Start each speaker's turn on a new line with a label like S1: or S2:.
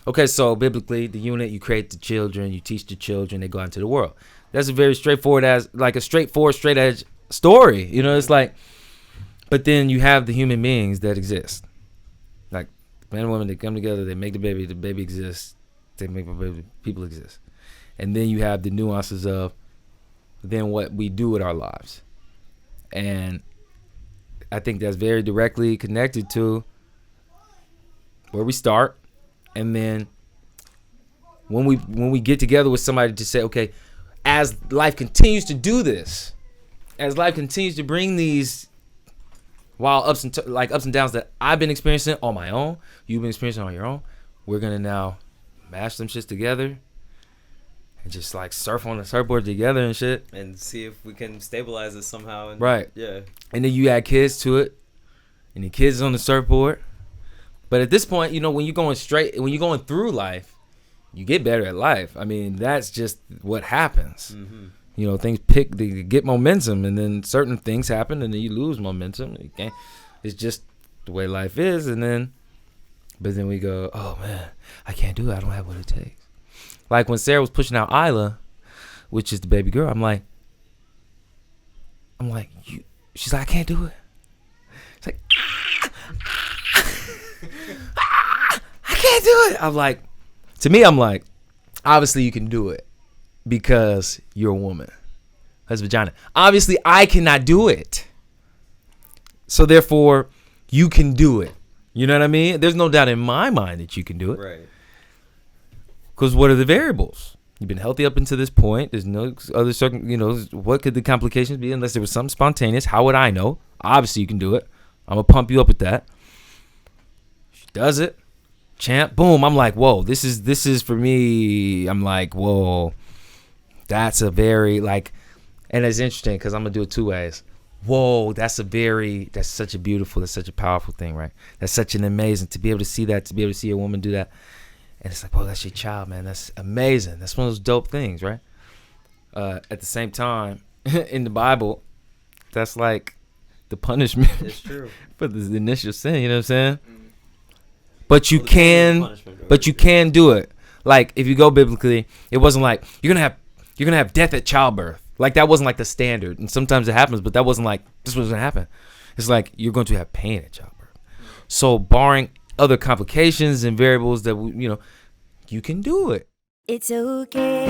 S1: Okay, so biblically, the unit, you create the children, you teach the children, they go out into the world. That's a very straightforward, straight edge story. You know, it's like, but then you have the human beings that exist. Like, man and woman, they come together, they make the baby exists, they make the baby, people exist. And then you have the nuances of then what we do with our lives. And I think that's very directly connected to where we start, and then when we get together with somebody to say, okay, as life continues to do this, as life continues to bring these wild ups and downs that I've been experiencing on my own, you've been experiencing on your own, we're gonna now mash them shits together and just like surf on the surfboard together and shit,
S2: and see if we can stabilize it somehow. And,
S1: right.
S2: Yeah.
S1: And then you add kids to it, and the kids is on the surfboard. But at this point, you know, when you're going through life, you get better at life. I mean, that's just what happens. Mm-hmm. You know, things they get momentum, and then certain things happen, and then you lose momentum. It's just the way life is. But then we go, oh man, I can't do it. I don't have what it takes. Like when Sarah was pushing out Isla, which is the baby girl, I'm like, she's like, I can't do it. It's like, I can't do it. I'm like, obviously you can do it because you're a woman. That's vagina. Obviously I cannot do it. So therefore you can do it. You know what I mean? There's no doubt in my mind that you can do it.
S2: Right.
S1: Because what are the variables? You've been healthy up until this point. There's no other what could the complications be unless there was something spontaneous? How would I know? Obviously you can do it. I'm going to pump you up with that. She does it. Champ. Boom. I'm like, whoa, this is for me. I'm like, whoa, that's a very like, and it's interesting because I'm going to do it two ways. Whoa, that's such a powerful thing, right? That's such an amazing, to be able to see that, to be able to see a woman do that. And it's like, whoa, that's your child, man. That's amazing. That's one of those dope things, right? At the same time, in the Bible, that's like the punishment.
S2: It's true.
S1: For the initial sin, you know what I'm saying? But you can do it. Like if you go biblically, it wasn't like you're gonna have death at childbirth. Like that wasn't like the standard. And sometimes it happens, but that wasn't like this was gonna happen. It's like you're going to have pain at childbirth. So barring other complications and variables that you can do it.
S3: It's okay.